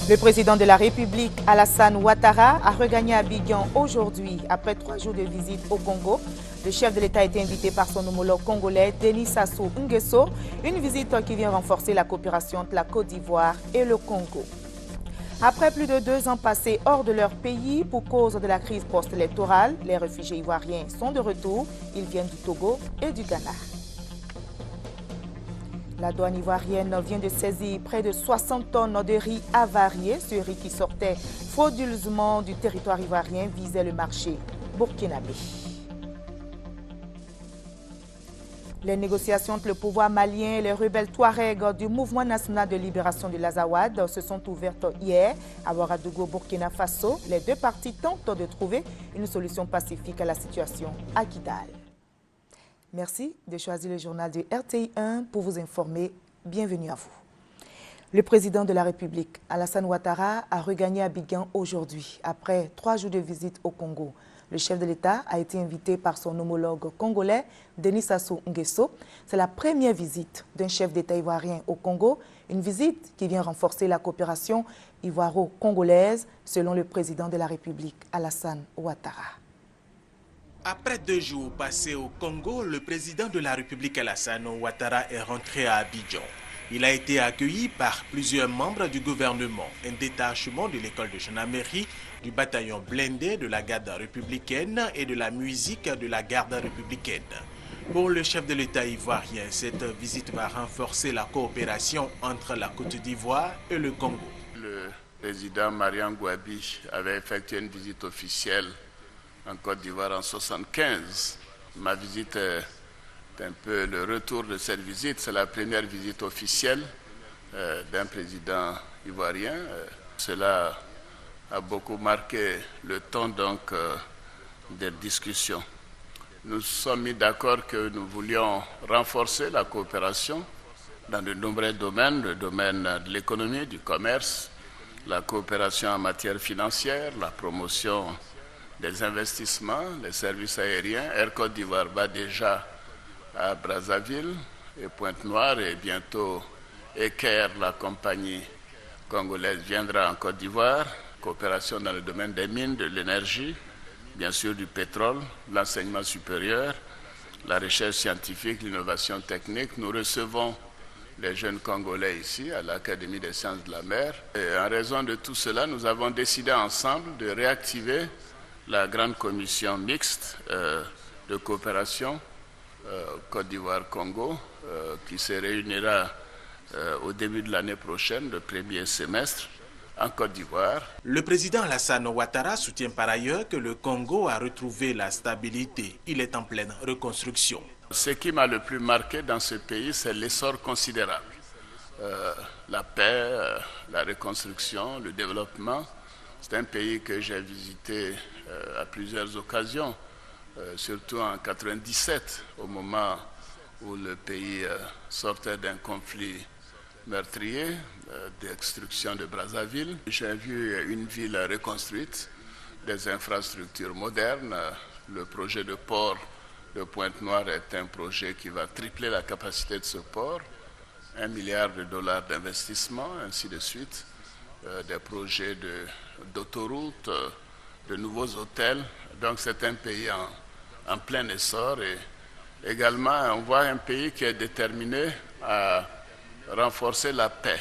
Le président de la République, Alassane Ouattara, a regagné Abidjan aujourd'hui après 3 jours de visite au Congo. Le chef de l'État a été invité par son homologue congolais, Denis Sassou Nguesso, une visite qui vient renforcer la coopération entre la Côte d'Ivoire et le Congo. Après plus de 2 ans passés hors de leur pays pour cause de la crise post-électorale, les réfugiés ivoiriens sont de retour. Ils viennent du Togo et du Ghana. La douane ivoirienne vient de saisir près de 60 tonnes de riz avarié. Ce riz qui sortait frauduleusement du territoire ivoirien visait le marché burkinabé. Les négociations entre le pouvoir malien et les rebelles Touaregs du Mouvement national de libération de l'Azawad se sont ouvertes hier à Ouagadougou, Burkina Faso. Les deux parties tentent de trouver une solution pacifique à la situation à Kidal. Merci de choisir le journal du RTI 1 pour vous informer. Bienvenue à vous. Le président de la République, Alassane Ouattara, a regagné Abidjan aujourd'hui après 3 jours de visite au Congo. Le chef de l'État a été invité par son homologue congolais, Denis Sassou Nguesso. C'est la première visite d'un chef d'État ivoirien au Congo, une visite qui vient renforcer la coopération ivoiro-congolaise, selon le président de la République, Alassane Ouattara. Après 2 jours passés au Congo, le président de la République Alassane Ouattara est rentré à Abidjan. Il a été accueilli par plusieurs membres du gouvernement, un détachement de l'école de gendarmerie, du bataillon blindé de la garde républicaine et de la musique de la garde républicaine. Pour le chef de l'État ivoirien, cette visite va renforcer la coopération entre la Côte d'Ivoire et le Congo. Le président Marian Gouabi avait effectué une visite officielle en Côte d'Ivoire en 1975. Ma visite est un peu le retour de cette visite. C'est la première visite officielle d'un président ivoirien. Cela a beaucoup marqué le ton des discussions. Nous sommes mis d'accord que nous voulions renforcer la coopération dans de nombreux domaines, le domaine de l'économie, du commerce, la coopération en matière financière, la promotion des investissements, les services aériens. Air Côte d'Ivoire va déjà à Brazzaville et Pointe-Noire et bientôt Eker, la compagnie congolaise, viendra en Côte d'Ivoire. Coopération dans le domaine des mines, de l'énergie, bien sûr du pétrole, l'enseignement supérieur, la recherche scientifique, l'innovation technique. Nous recevons les jeunes Congolais ici à l'Académie des sciences de la mer. Et en raison de tout cela, nous avons décidé ensemble de réactiver la grande commission mixte de coopération Côte d'Ivoire-Congo qui se réunira au début de l'année prochaine, le premier semestre, en Côte d'Ivoire. Le président Alassane Ouattara soutient par ailleurs que le Congo a retrouvé la stabilité. Il est en pleine reconstruction. Ce qui m'a le plus marqué dans ce pays, c'est l'essor considérable. La paix, la reconstruction, le développement. C'est un pays que j'ai visité à plusieurs occasions, surtout en 1997, au moment où le pays sortait d'un conflit meurtrier, destruction de Brazzaville. J'ai vu une ville reconstruite, des infrastructures modernes. Le projet de port de Pointe-Noire est un projet qui va tripler la capacité de ce port, $1 milliard d'investissement, ainsi de suite. Des projets d'autoroutes, de nouveaux hôtels. Donc c'est un pays en plein essor et également on voit un pays qui est déterminé à renforcer la paix.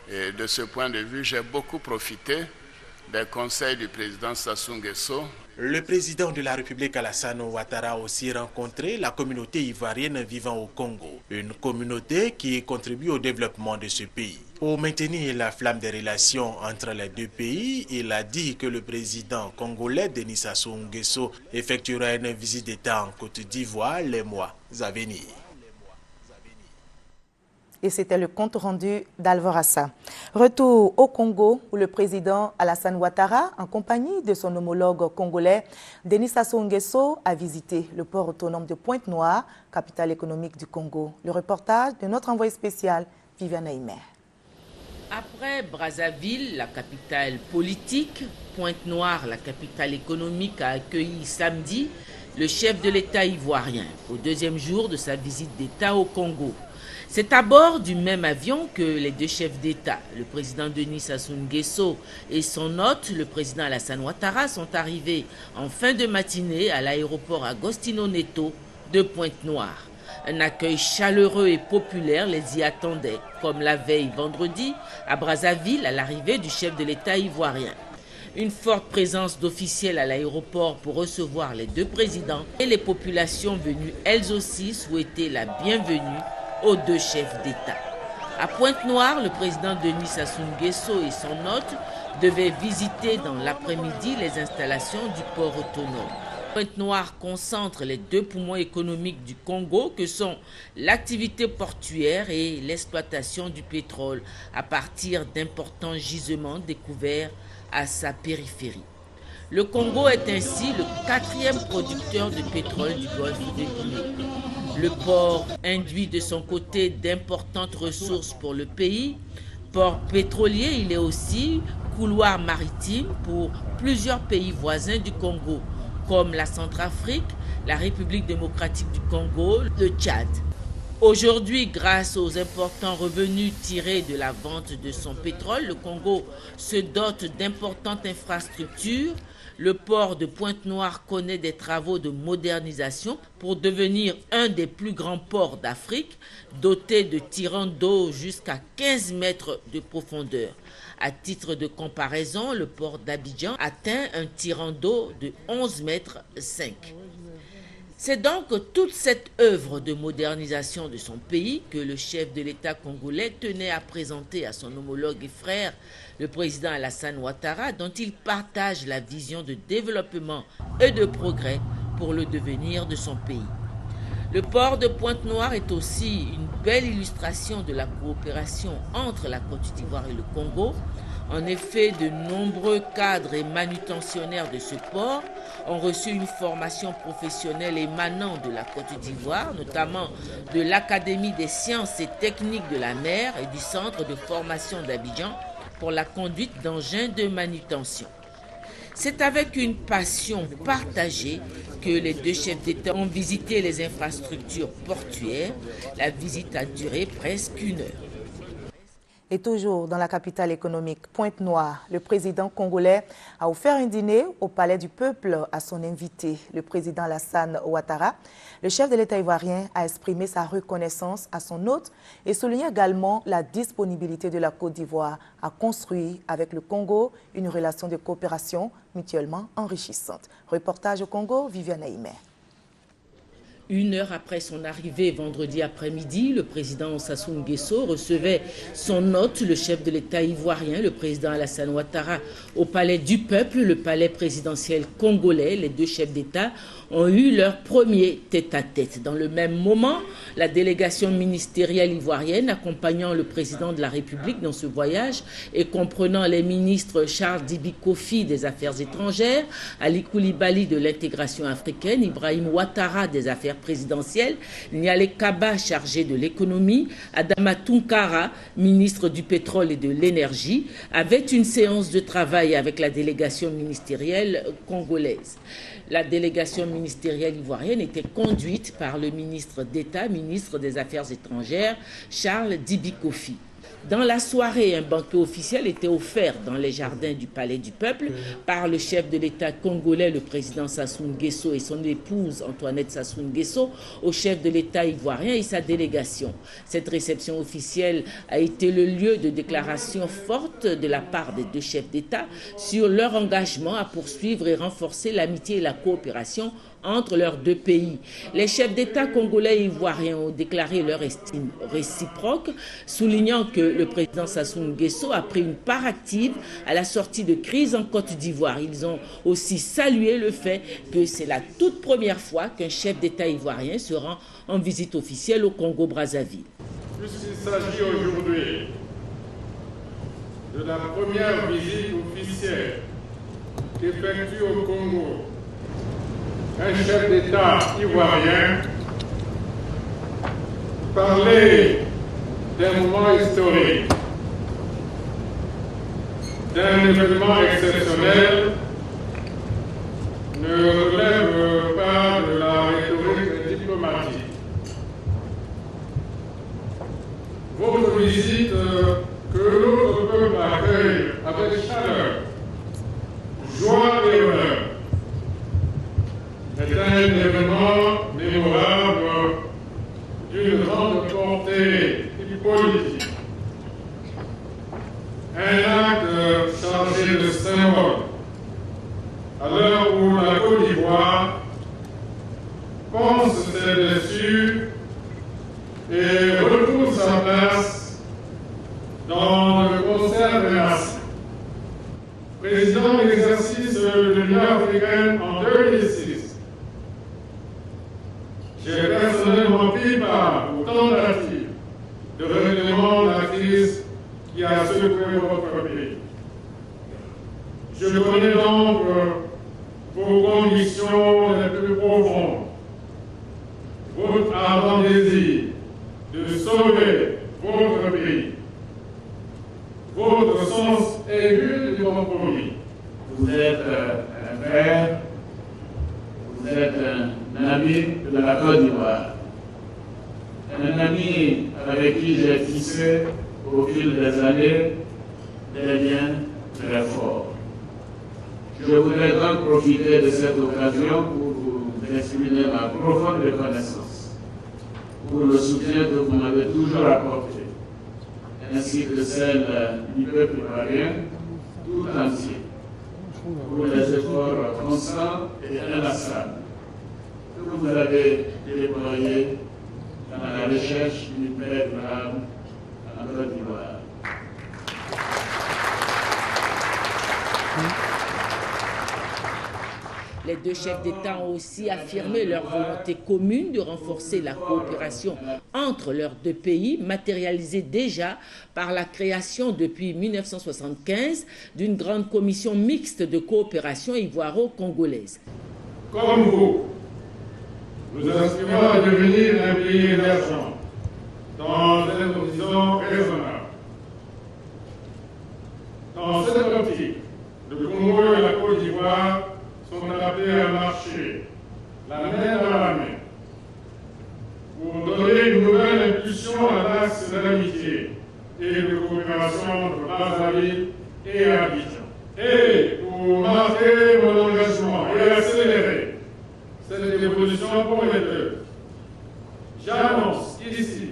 Et de ce point de vue, j'ai beaucoup profité des conseils du président Sassou Nguesso. Le président de la République Alassane Ouattara a aussi rencontré la communauté ivoirienne vivant au Congo, une communauté qui contribue au développement de ce pays. Pour maintenir la flamme des relations entre les deux pays, il a dit que le président congolais Denis Sassou Nguesso effectuera une visite d'État en Côte d'Ivoire les mois à venir. Et c'était le compte rendu d'Alvorassa. Retour au Congo où le président Alassane Ouattara, en compagnie de son homologue congolais Denis Sassou Nguesso, a visité le port autonome de Pointe-Noire, capitale économique du Congo. Le reportage de notre envoyé spécial, Viviane Aimer. Après Brazzaville, la capitale politique, Pointe-Noire, la capitale économique, a accueilli samedi le chef de l'État ivoirien au 2e jour de sa visite d'État au Congo. C'est à bord du même avion que les deux chefs d'État, le président Denis Sassou Nguesso et son hôte, le président Alassane Ouattara, sont arrivés en fin de matinée à l'aéroport Agostinho Neto de Pointe-Noire. Un accueil chaleureux et populaire les y attendait, comme la veille vendredi à Brazzaville à l'arrivée du chef de l'État ivoirien. Une forte présence d'officiels à l'aéroport pour recevoir les deux présidents et les populations venues elles aussi souhaiter la bienvenue aux deux chefs d'État. À Pointe-Noire, le président Denis Sassou Nguesso et son hôte devaient visiter dans l'après-midi les installations du port autonome. Pointe-Noire concentre les deux poumons économiques du Congo que sont l'activité portuaire et l'exploitation du pétrole à partir d'importants gisements découverts à sa périphérie. Le Congo est ainsi le 4e producteur de pétrole du golfe de Guinée. Le port induit de son côté d'importantes ressources pour le pays. Port pétrolier, il est aussi couloir maritime pour plusieurs pays voisins du Congo, comme la Centrafrique, la République démocratique du Congo, le Tchad. Aujourd'hui, grâce aux importants revenus tirés de la vente de son pétrole, le Congo se dote d'importantes infrastructures. Le port de Pointe-Noire connaît des travaux de modernisation pour devenir un des plus grands ports d'Afrique, doté de tirants d'eau jusqu'à 15 mètres de profondeur. À titre de comparaison, le port d'Abidjan atteint un tirant d'eau de 11,5 mètres. C'est donc toute cette œuvre de modernisation de son pays que le chef de l'État congolais tenait à présenter à son homologue et frère, le président Alassane Ouattara, dont il partage la vision de développement et de progrès pour le devenir de son pays. Le port de Pointe-Noire est aussi une belle illustration de la coopération entre la Côte d'Ivoire et le Congo. En effet, de nombreux cadres et manutentionnaires de ce port ont reçu une formation professionnelle émanant de la Côte d'Ivoire, notamment de l'Académie des sciences et techniques de la mer et du centre de formation d'Abidjan pour la conduite d'engins de manutention. C'est avec une passion partagée que les deux chefs d'État ont visité les infrastructures portuaires. La visite a duré presque 1 heure. Et toujours dans la capitale économique, Pointe-Noire, le président congolais a offert un dîner au Palais du Peuple à son invité, le président Alassane Ouattara. Le chef de l'État ivoirien a exprimé sa reconnaissance à son hôte et souligné également la disponibilité de la Côte d'Ivoire à construire avec le Congo une relation de coopération mutuellement enrichissante. Reportage au Congo, Viviane Aïmer. 1 heure après son arrivée vendredi après-midi, le président Sassou Nguesso recevait son hôte, le chef de l'État ivoirien, le président Alassane Ouattara, au Palais du Peuple, le palais présidentiel congolais. Les deux chefs d'État ont eu leur premier tête-à-tête. Dans le même moment, la délégation ministérielle ivoirienne accompagnant le président de la République dans ce voyage et comprenant les ministres Charles Dibi Kofi des Affaires étrangères, Ali Koulibaly de l'intégration africaine, Ibrahim Ouattara des Affaires présidentielles, Nialé Kaba chargé de l'économie, Adama Tunkara, ministre du pétrole et de l'énergie, avaient une séance de travail avec la délégation ministérielle congolaise. La délégation ministérielle ivoirienne était conduite par le ministre d'État, ministre des Affaires étrangères, Charles Dibi Kofi. Dans la soirée, un banquet officiel était offert dans les jardins du Palais du Peuple par le chef de l'État congolais, le président Sassou Nguesso et son épouse Antoinette Sassou Nguesso, au chef de l'État ivoirien et sa délégation. Cette réception officielle a été le lieu de déclarations fortes de la part des deux chefs d'État sur leur engagement à poursuivre et renforcer l'amitié et la coopération entre leurs deux pays. Les chefs d'État congolais et ivoiriens ont déclaré leur estime réciproque, soulignant que le président Sassou Nguesso a pris une part active à la sortie de crise en Côte d'Ivoire. Ils ont aussi salué le fait que c'est la toute première fois qu'un chef d'État ivoirien se rend en visite officielle au Congo-Brazzaville. Puisqu'il s'agit aujourd'hui de la première visite officielle qu'effectue au Congo un chef d'État ivoirien, parler d'un moment historique, d'un événement exceptionnel, ne relève pas de la rhétorique diplomatique. un acte chargé de symbole à l'heure où la Côte d'Ivoire pense ses blessures et retrouve sa place dans le concert des nations. Président de l'exercice de l'Union africaine en 2006, j'ai personnellement pris part aux tentatives de règlement de la crise qui a secoué votre pays. Je connais donc vos convictions les plus profondes, votre ardent désir de sauver votre pays, votre sens aigu du compromis. Vous êtes un frère, vous êtes un ami de la Côte d'Ivoire, un ami avec qui j'ai tissé au fil des années des liens très forts. Je voudrais donc profiter de cette occasion pour vous exprimer ma profonde reconnaissance pour le soutien que vous m'avez toujours apporté, ainsi que celle du peuple ivoirien tout entier, pour les efforts constants et inlassables que vous avez déployés dans la recherche d'une paix durable en Côte d'Ivoire. Les deux chefs d'État ont aussi affirmé leur volonté commune de renforcer la coopération entre leurs deux pays, matérialisée déjà par la création depuis 1975 d'une grande commission mixte de coopération ivoiro-congolaise. Comme vous, nous aspirons à devenir un pays émergent dans un horizon raisonnable. Dans cette optique, le Congo et la Côte d'Ivoire sont appelés à marcher la main dans la main pour donner une nouvelle impulsion à l'axe de l'amitié et de coopération de Brazzaville et Abidjan. Et pour marquer mon engagement et accélérer cette évolution pour les deux, j'annonce ici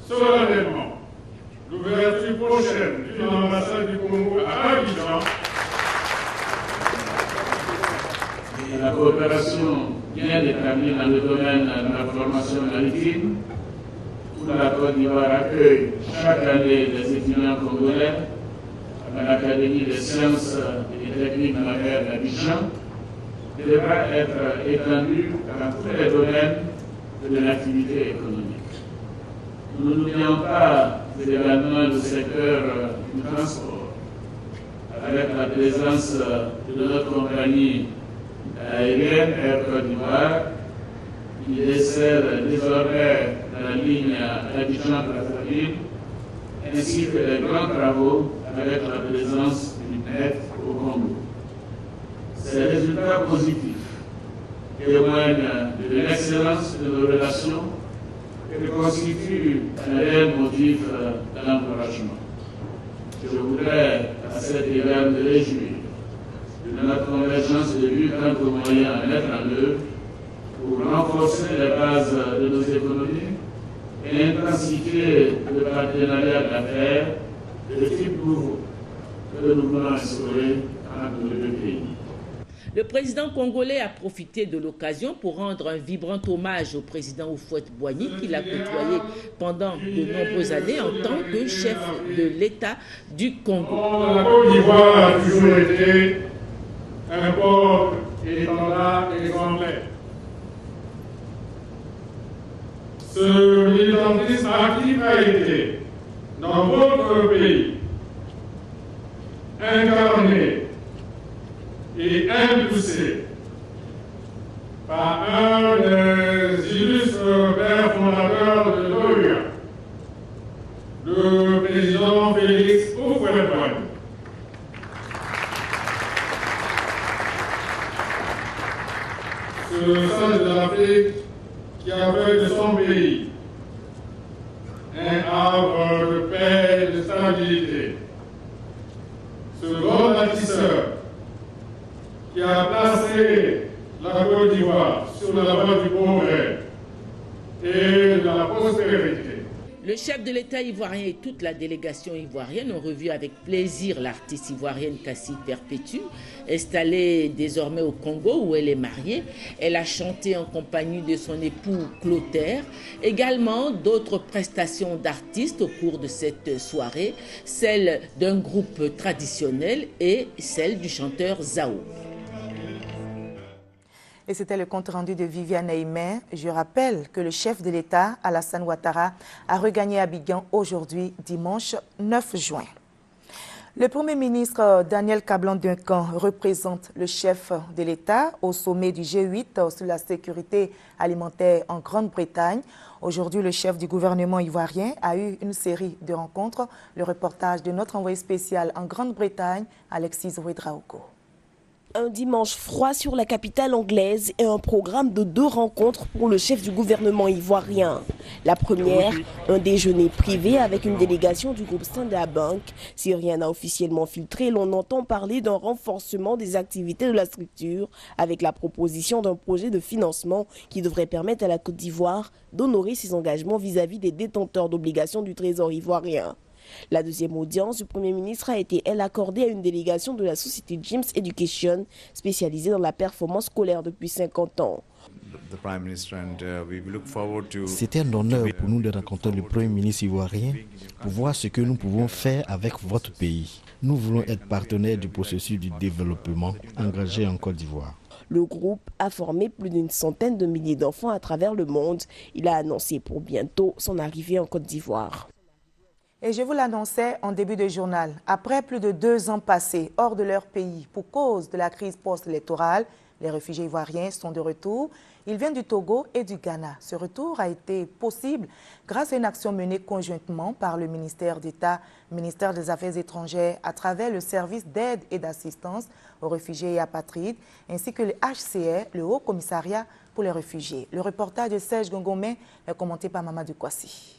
solennellement l'ouverture prochaine d'une ambassade du Congo à Abidjan. La coopération bien établie dans le domaine de la formation maritime, où la Côte d'Ivoire accueille chaque année des étudiants congolais à l'Académie des sciences et des techniques de la mer d'Abidjan, devra être étendue dans tous les domaines de l'activité économique. Nous n'oublions pas également le secteur du transport, avec la présence de notre compagnie aérienne Air Côte d'Ivoire, qui dessert désormais la ligne Abidjan-Brazzaville, ainsi que les grands travaux avec la présence du PNET au Congo. Ces résultats positifs témoignent de l'excellence de nos relations et constituent un réel motif d'encouragement. Je voudrais à cet égard me réjouir de notre convergence de vues quant aux moyens à mettre en œuvre pour renforcer les bases de nos économies et intensifier le partenariat d'affaires de type nouveau que nous voulons instaurer entre les deux pays. Le président congolais a profité de l'occasion pour rendre un vibrant hommage au président Houphouët-Boigny qu'il a côtoyé pendant de nombreuses années en tant que chef de l'État du Congo. La Côte d'Ivoire a toujours été un port étendard exemplaire. Ce militantisme actif a été, dans votre pays, incarné et impulsé par un des illustres pères fondateurs de l'OUA, le président Félix Houphouët-Boigny. Ce sage de l'Afrique qui a fait de son pays un arbre de paix et de stabilité. Ce grand bâtisseur qui a placé la Côte d'Ivoire sur la voie du progrès et de la prospérité. Le chef de l'État ivoirien et toute la délégation ivoirienne ont revu avec plaisir l'artiste ivoirienne Cassie Perpétue, installée désormais au Congo où elle est mariée. Elle a chanté en compagnie de son époux Clotaire. Également d'autres prestations d'artistes au cours de cette soirée, celle d'un groupe traditionnel et celle du chanteur Zao. Et c'était le compte rendu de Viviane Aimé. Je rappelle que le chef de l'État, Alassane Ouattara, a regagné Abidjan aujourd'hui, dimanche 9 juin. Le Premier ministre Daniel Kablan-Duncan représente le chef de l'État au sommet du G8 sur la sécurité alimentaire en Grande-Bretagne. Aujourd'hui, le chef du gouvernement ivoirien a eu une série de rencontres. Le reportage de notre envoyé spécial en Grande-Bretagne, Alexis Ouedraogo. Un dimanche froid sur la capitale anglaise et un programme de 2 rencontres pour le chef du gouvernement ivoirien. La première, un déjeuner privé avec une délégation du groupe Standard Bank. Si rien n'a officiellement filtré, l'on entend parler d'un renforcement des activités de la structure avec la proposition d'un projet de financement qui devrait permettre à la Côte d'Ivoire d'honorer ses engagements vis-à-vis des détenteurs d'obligations du Trésor ivoirien. La deuxième audience du Premier ministre a été, elle, accordée à une délégation de la société James Education, spécialisée dans la performance scolaire depuis 50 ans. C'était un honneur pour nous de rencontrer le Premier ministre ivoirien pour voir ce que nous pouvons faire avec votre pays. Nous voulons être partenaires du processus du développement engagé en Côte d'Ivoire. Le groupe a formé plus d'une centaine de milliers d'enfants à travers le monde. Il a annoncé pour bientôt son arrivée en Côte d'Ivoire. Et je vous l'annonçais en début de journal, après plus de 2 ans passés hors de leur pays pour cause de la crise post-électorale, les réfugiés ivoiriens sont de retour. Ils viennent du Togo et du Ghana. Ce retour a été possible grâce à une action menée conjointement par le ministère d'État, ministère des Affaires étrangères, à travers le service d'aide et d'assistance aux réfugiés et apatrides, ainsi que le HCR, le Haut Commissariat pour les réfugiés. Le reportage de Serge Gongomé est commenté par Mamadou Kwasi.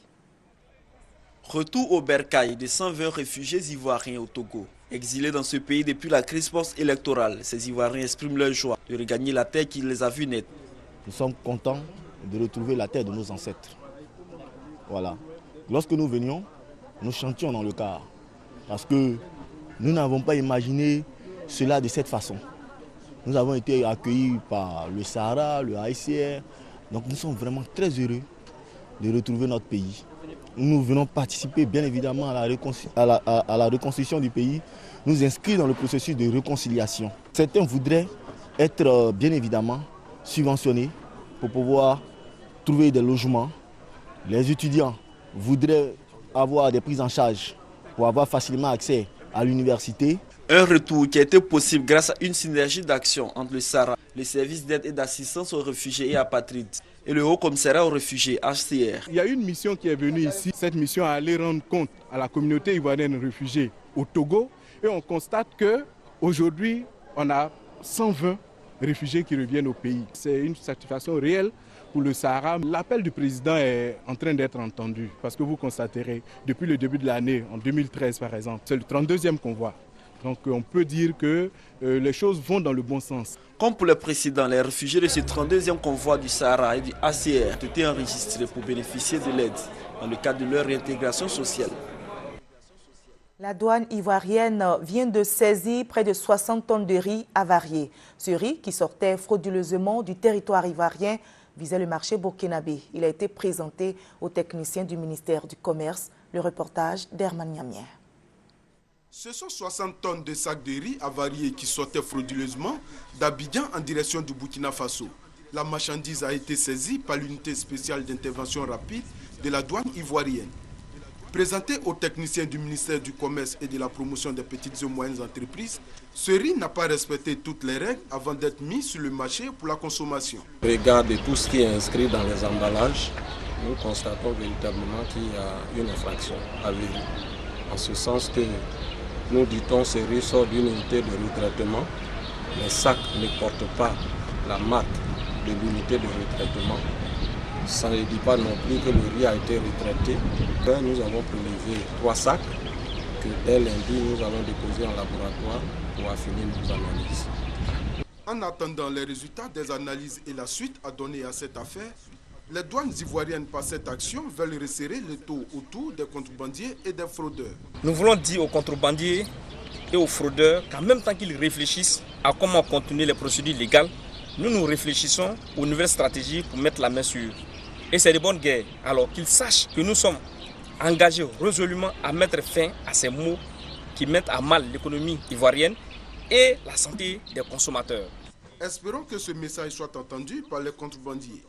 Retour au bercail de 120 réfugiés ivoiriens au Togo. Exilés dans ce pays depuis la crise post-électorale, ces Ivoiriens expriment leur joie de regagner la terre qui les a vus naître. Nous sommes contents de retrouver la terre de nos ancêtres. Voilà. Lorsque nous venions, nous chantions dans le car. Parce que nous n'avons pas imaginé cela de cette façon. Nous avons été accueillis par le Sahara, le HCR. Donc nous sommes vraiment très heureux de retrouver notre pays. Nous venons participer bien évidemment à la reconstruction du pays, nous inscrire dans le processus de réconciliation. Certains voudraient être bien évidemment subventionnés pour pouvoir trouver des logements. Les étudiants voudraient avoir des prises en charge pour avoir facilement accès à l'université. Un retour qui a été possible grâce à une synergie d'action entre le SARA, le service d'aide et d'assistance aux réfugiés et apatrides, et le Haut Commissariat aux réfugiés, HCR. Il y a une mission qui est venue ici. Cette mission a allé rendre compte à la communauté ivoirienne réfugiée au Togo. Et on constate qu'aujourd'hui, on a 120 réfugiés qui reviennent au pays. C'est une satisfaction réelle pour le Sahara. L'appel du président est en train d'être entendu. Parce que vous constaterez, depuis le début de l'année, en 2013 par exemple, c'est le 32e convoi. Donc on peut dire que les choses vont dans le bon sens. Comme pour le précédent, les réfugiés de ce 32e convoi du Sahara et du HCR ont été enregistrés pour bénéficier de l'aide dans le cadre de leur réintégration sociale. La douane ivoirienne vient de saisir près de 60 tonnes de riz avarié. Ce riz, qui sortait frauduleusement du territoire ivoirien, visait le marché burkinabé. Il a été présenté aux techniciens du ministère du Commerce. Le reportage d'Herman Niamier. Ce sont 60 tonnes de sacs de riz avariés qui sortaient frauduleusement d'Abidjan en direction du Burkina Faso. La marchandise a été saisie par l'unité spéciale d'intervention rapide de la douane ivoirienne. Présenté aux techniciens du ministère du Commerce et de la promotion des petites et moyennes entreprises, ce riz n'a pas respecté toutes les règles avant d'être mis sur le marché pour la consommation. Regardez tout ce qui est inscrit dans les emballages. Nous constatons véritablement qu'il y a une infraction avérée. En ce sens que nous dit-on ce riz sort d'une unité de retraitement. Les sacs ne portent pas la marque de l'unité de retraitement. Ça ne dit pas non plus que le riz a été retraité. Nous avons prélevé 3 sacs que dès lundi nous allons déposer en laboratoire pour affiner nos analyses. En attendant les résultats des analyses et la suite à donner à cette affaire, Les douanes ivoiriennes par cette action veulent resserrer le taux autour des contrebandiers et des fraudeurs. Nous voulons dire aux contrebandiers et aux fraudeurs qu'en même temps qu'ils réfléchissent à comment continuer les procédures légales, nous réfléchissons aux nouvelles stratégies pour mettre la main sur. Et c'est de bonne guerre. Alors qu'ils sachent que nous sommes engagés résolument à mettre fin à ces maux qui mettent à mal l'économie ivoirienne et la santé des consommateurs. Espérons que ce message soit entendu par les contrebandiers.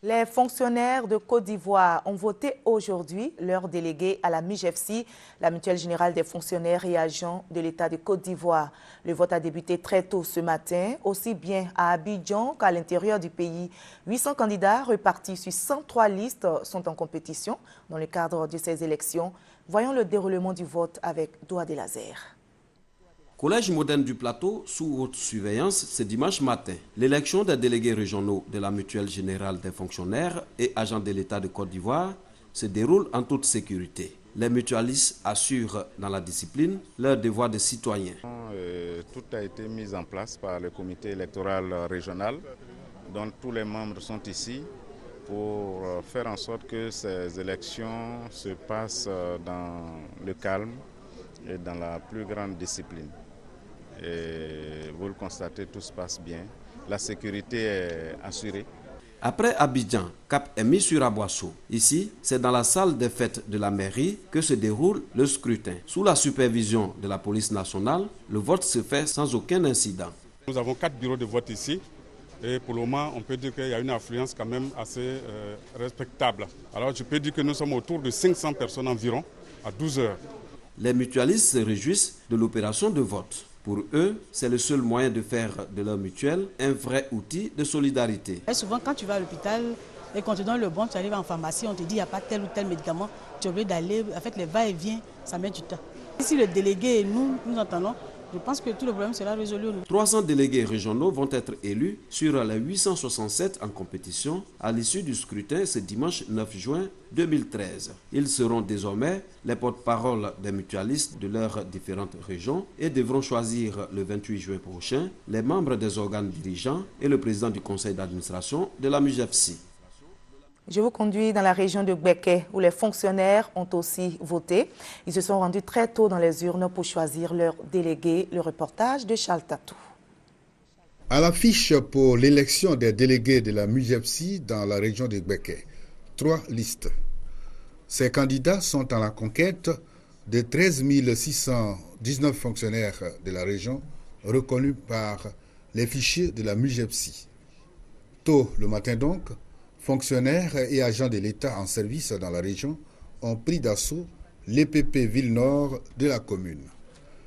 Les fonctionnaires de Côte d'Ivoire ont voté aujourd'hui leur délégué à la MUJEFSI, la Mutuelle Générale des Fonctionnaires et Agents de l'État de Côte d'Ivoire. Le vote a débuté très tôt ce matin, aussi bien à Abidjan qu'à l'intérieur du pays. 800 candidats repartis sur 103 listes sont en compétition dans le cadre de ces élections. Voyons le déroulement du vote avec Doua Delazer. Collège moderne du Plateau, sous haute surveillance, ce dimanche matin. L'élection des délégués régionaux de la Mutuelle Générale des Fonctionnaires et Agents de l'État de Côte d'Ivoire se déroule en toute sécurité. Les mutualistes assurent dans la discipline leur devoir de citoyen. Tout a été mis en place par le comité électoral régional, dont tous les membres sont ici pour faire en sorte que ces élections se passent dans le calme et dans la plus grande discipline. Et vous le constatez, tout se passe bien. La sécurité est assurée. Après Abidjan, cap est mis sur Aboissou. Ici, c'est dans la salle des fêtes de la mairie que se déroule le scrutin. Sous la supervision de la police nationale, le vote se fait sans aucun incident. Nous avons 4 bureaux de vote ici. Et pour le moment, on peut dire qu'il y a une affluence quand même assez respectable. Alors je peux dire que nous sommes autour de 500 personnes environ à 12 heures. Les mutualistes se réjouissent de l'opération de vote. Pour eux, c'est le seul moyen de faire de leur mutuelle un vrai outil de solidarité. Et souvent, quand tu vas à l'hôpital et qu'on te donne le bon, tu arrives en pharmacie, on te dit qu'il n'y a pas tel ou tel médicament, tu es obligé d'aller. En fait, les va-et-vient, ça met du temps. Si le délégué et nous entendons, je pense que tout le problème sera résolu. 300 délégués régionaux vont être élus sur les 867 en compétition à l'issue du scrutin ce dimanche 9 juin 2013. Ils seront désormais les porte-parole des mutualistes de leurs différentes régions et devront choisir le 28 juin prochain les membres des organes dirigeants et le président du conseil d'administration de la MUJEFSI. Je vous conduis dans la région de Gbeke où les fonctionnaires ont aussi voté. Ils se sont rendus très tôt dans les urnes pour choisir leur délégué. Le reportage de Charles Tatou. À l'affiche pour l'élection des délégués de la MUJEFSI dans la région de Gbeke, 3 listes. Ces candidats sont à la conquête de 13 619 fonctionnaires de la région reconnus par les fichiers de la MUJEFSI. Tôt le matin donc, fonctionnaires et agents de l'État en service dans la région ont pris d'assaut l'EPP Ville-Nord de la commune.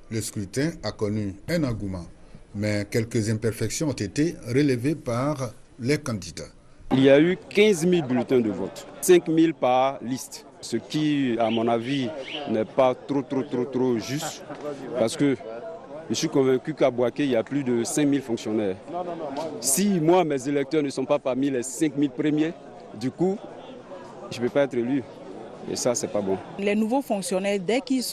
Le scrutin a connu un engouement, mais quelques imperfections ont été relevées par les candidats. Il y a eu 15 000 bulletins de vote, 5 000 par liste, ce qui, à mon avis, n'est pas trop juste, parce que je suis convaincu qu'à Boaké, il y a plus de 5 000 fonctionnaires. Si moi, mes électeurs ne sont pas parmi les 5 000 premiers, du coup, je ne peux pas être élu. Et ça, c'est pas bon. Les nouveaux fonctionnaires, dès qu'ils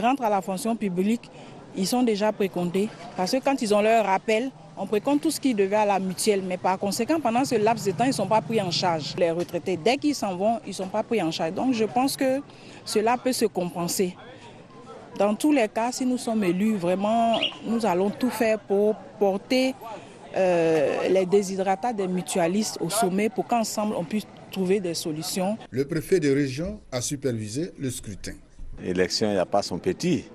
rentrent à la fonction publique, ils sont déjà précomptés. Parce que quand ils ont leur rappel, on précompte tout ce qui devait à la mutuelle. Mais par conséquent, pendant ce laps de temps, ils ne sont pas pris en charge. Les retraités, dès qu'ils s'en vont, ils ne sont pas pris en charge. Donc je pense que cela peut se compenser. Dans tous les cas, si nous sommes élus, vraiment, nous allons tout faire pour porter les déshydratats des mutualistes au sommet pour qu'ensemble on puisse trouver des solutions. Le préfet de région a supervisé le scrutin. L'élection, il n'y a pas son petit.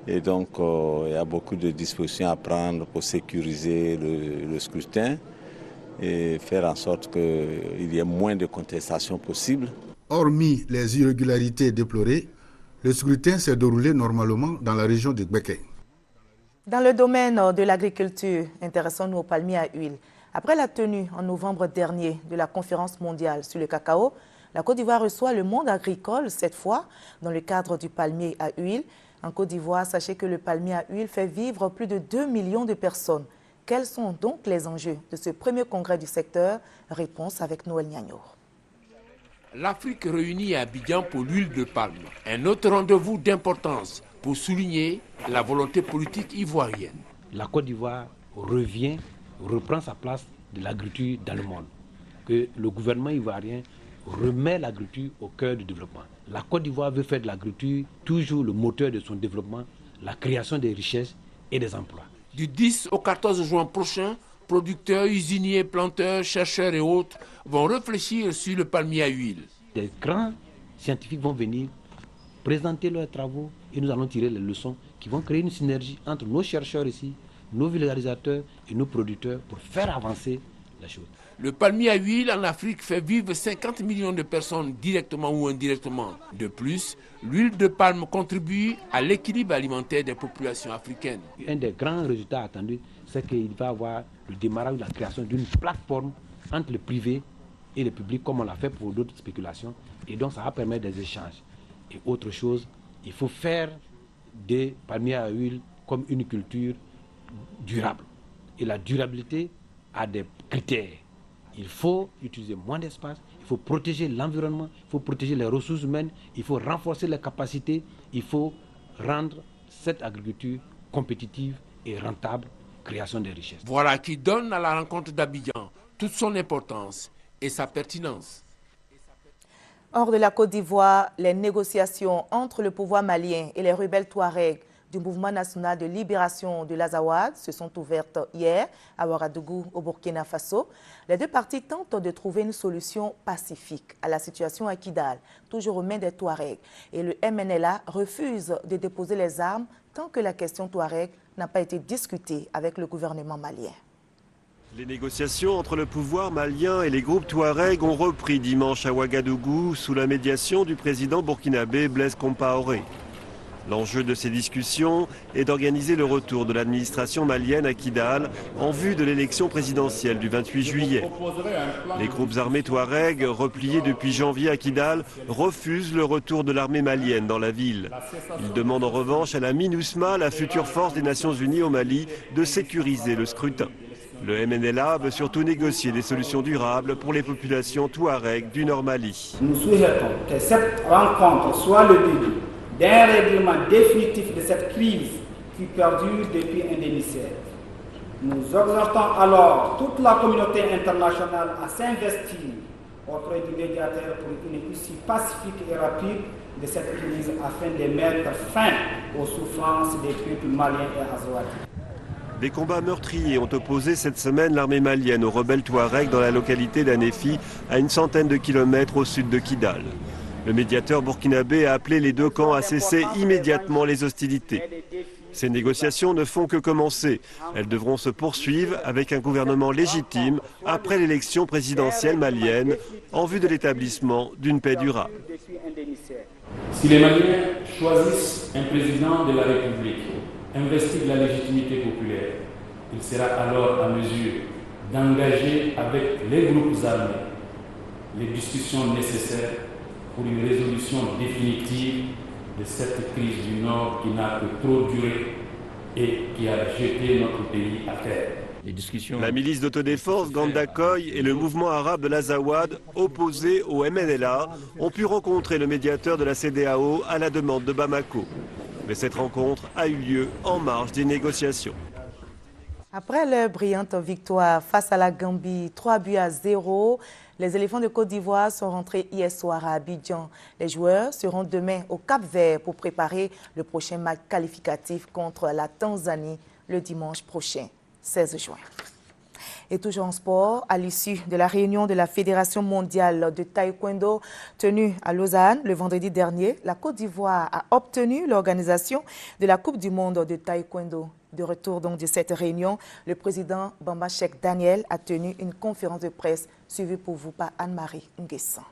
Et donc, il y a beaucoup de dispositions à prendre pour sécuriser le scrutin et faire en sorte qu'il y ait moins de contestations possibles. Hormis les irrégularités déplorées, le scrutin s'est déroulé normalement dans la région de Gbeke. Dans le domaine de l'agriculture, intéressons-nous aux palmiers à huile. Après la tenue en novembre dernier de la conférence mondiale sur le cacao, la Côte d'Ivoire reçoit le monde agricole, cette fois dans le cadre du palmier à huile. En Côte d'Ivoire, sachez que le palmier à huile fait vivre plus de 2 millions de personnes. Quels sont donc les enjeux de ce premier congrès du secteur? Réponse avec Noël Niagno. L'Afrique réunie à Abidjan pour l'huile de palme. Un autre rendez-vous d'importance pour souligner la volonté politique ivoirienne. La Côte d'Ivoire reprend sa place de l'agriculture dans le monde. que le gouvernement ivoirien remet l'agriculture au cœur du développement. La Côte d'Ivoire veut faire de l'agriculture toujours le moteur de son développement, la création des richesses et des emplois. Du 10 au 14 juin prochain, producteurs, usiniers, planteurs, chercheurs et autres vont réfléchir sur le palmier à huile. Des grands scientifiques vont venir présenter leurs travaux et nous allons tirer les leçons qui vont créer une synergie entre nos chercheurs ici, nos vulgarisateurs et nos producteurs pour faire avancer la chose. Le palmier à huile en Afrique fait vivre 50 millions de personnes directement ou indirectement. De plus, l'huile de palme contribue à l'équilibre alimentaire des populations africaines. Un des grands résultats attendus, c'est qu'il va y avoir le démarrage de la création d'une plateforme entre le privé et le public, comme on l'a fait pour d'autres spéculations. Et donc ça va permettre des échanges. Et autre chose, il faut faire des palmiers à huile comme une culture durable. Et la durabilité a des critères. Il faut utiliser moins d'espace, il faut protéger l'environnement, il faut protéger les ressources humaines, il faut renforcer les capacités, il faut rendre cette agriculture compétitive et rentable, création des richesses. Voilà qui donne à la rencontre d'Abidjan toute son importance et sa pertinence. Hors de la Côte d'Ivoire, les négociations entre le pouvoir malien et les rebelles touaregs du mouvement national de libération de l'Azawad se sont ouvertes hier à Ouagadougou, au Burkina Faso. Les deux parties tentent de trouver une solution pacifique à la situation à Kidal, toujours aux mains des Touaregs. Et le MNLA refuse de déposer les armes tant que la question Touareg n'a pas été discutée avec le gouvernement malien. Les négociations entre le pouvoir malien et les groupes Touaregs ont repris dimanche à Ouagadougou sous la médiation du président burkinabé Blaise Compaoré. L'enjeu de ces discussions est d'organiser le retour de l'administration malienne à Kidal en vue de l'élection présidentielle du 28 juillet. Les groupes armés Touaregs, repliés depuis janvier à Kidal, refusent le retour de l'armée malienne dans la ville. Ils demandent en revanche à la MINUSMA, la future force des Nations Unies au Mali, de sécuriser le scrutin. Le MNLA veut surtout négocier des solutions durables pour les populations Touaregs du Nord Mali. Nous souhaitons que cette rencontre soit le début d'un règlement définitif de cette crise qui perdure depuis un demi-siècle. Nous exhortons alors toute la communauté internationale à s'investir auprès du médiateur pour une issue pacifique et rapide de cette crise afin de mettre fin aux souffrances des peuples maliens et azawadi. Des combats meurtriers ont opposé cette semaine l'armée malienne aux rebelles Touaregs dans la localité d'Anéfi, à une centaine de kilomètres au sud de Kidal. Le médiateur burkinabé a appelé les deux camps à cesser immédiatement les hostilités. Ces négociations ne font que commencer. Elles devront se poursuivre avec un gouvernement légitime après l'élection présidentielle malienne en vue de l'établissement d'une paix durable. Si les Maliens choisissent un président de la République investi de la légitimité populaire, il sera alors à mesure d'engager avec les groupes armés les discussions nécessaires pour une résolution définitive de cette crise du Nord qui n'a que trop duré et qui a jeté notre pays à terre. La milice d'autodéfense Gandakoy et le mouvement arabe de l'Azawad, opposés au MNLA, ont pu rencontrer le médiateur de la CEDEAO à la demande de Bamako. Mais cette rencontre a eu lieu en marge des négociations. Après leur brillante victoire face à la Gambie, 3-0, les éléphants de Côte d'Ivoire sont rentrés hier soir à Abidjan. Les joueurs seront demain au Cap-Vert pour préparer le prochain match qualificatif contre la Tanzanie le dimanche prochain, 16 juin. Et toujours en sport, à l'issue de la réunion de la Fédération mondiale de taekwondo tenue à Lausanne le vendredi dernier, la Côte d'Ivoire a obtenu l'organisation de la Coupe du monde de taekwondo. De retour donc de cette réunion, le président Bamba Cheikh Daniel a tenu une conférence de presse suivie pour vous par Anne-Marie Nguessan.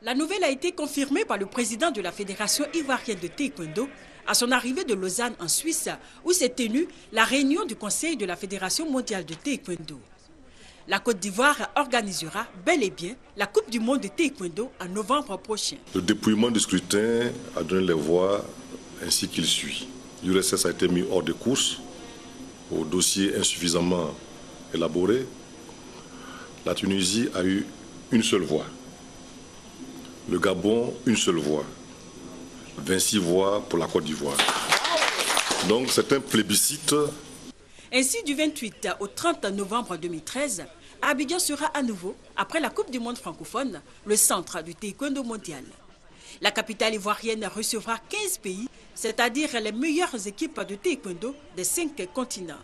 La nouvelle a été confirmée par le président de la Fédération ivoirienne de taekwondo à son arrivée de Lausanne en Suisse, où s'est tenue la réunion du Conseil de la Fédération mondiale de taekwondo. La Côte d'Ivoire organisera bel et bien la Coupe du monde de taekwondo en novembre prochain. Le dépouillement du scrutin a donné les voix ainsi qu'il suit. L'URSS a été mis hors de course au dossier insuffisamment élaboré. La Tunisie a eu une seule voix. Le Gabon, une seule voix. 26 voix pour la Côte d'Ivoire. Donc c'est un plébiscite. Ainsi, du 28 au 30 novembre 2013, Abidjan sera à nouveau, après la Coupe du monde francophone, le centre du taekwondo mondial. La capitale ivoirienne recevra 15 pays, c'est-à-dire les meilleures équipes de taekwondo des 5 continents.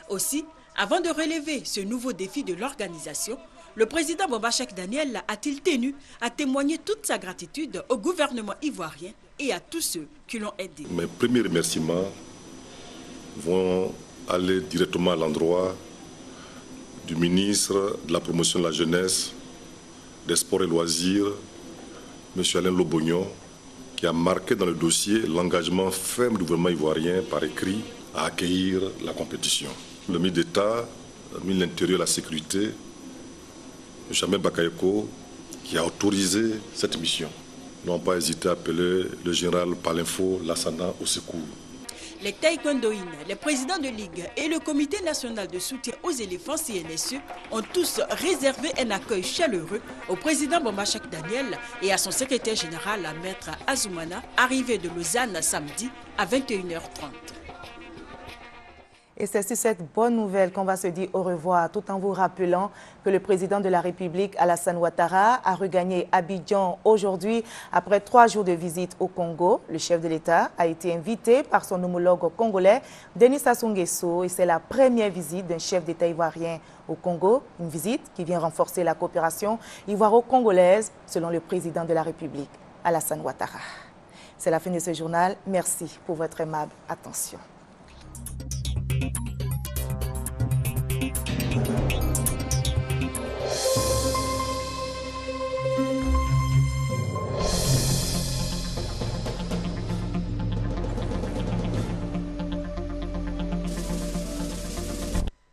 Aussi, avant de relever ce nouveau défi de l'organisation, le président Boubacar Daniel a-t-il tenu à témoigner toute sa gratitude au gouvernement ivoirien et à tous ceux qui l'ont aidé. Mes premiers remerciements vont aller directement à l'endroit du ministre de la promotion de la jeunesse, des sports et loisirs, M. Alain Lobognon, qui a marqué dans le dossier l'engagement ferme du gouvernement ivoirien par écrit à accueillir la compétition. Le ministre d'État, le ministre de l'Intérieur et de la Sécurité, M. Chamel Bakayoko, qui a autorisé cette mission. Nous n'avons pas hésité à appeler le général Palinfo Lassana au secours. Les taekwondoïnes, les présidents de ligue et le comité national de soutien aux éléphants CNSE ont tous réservé un accueil chaleureux au président Boubacar Daniel et à son secrétaire général, maître Azoumana, arrivé de Lausanne samedi à 21h30. Et c'est sur cette bonne nouvelle qu'on va se dire au revoir, tout en vous rappelant que le président de la République, Alassane Ouattara, a regagné Abidjan aujourd'hui après 3 jours de visite au Congo. Le chef de l'État a été invité par son homologue congolais, Denis Sassou Nguesso, et c'est la première visite d'un chef d'État ivoirien au Congo, une visite qui vient renforcer la coopération ivoiro-congolaise, selon le président de la République, Alassane Ouattara. C'est la fin de ce journal. Merci pour votre aimable attention.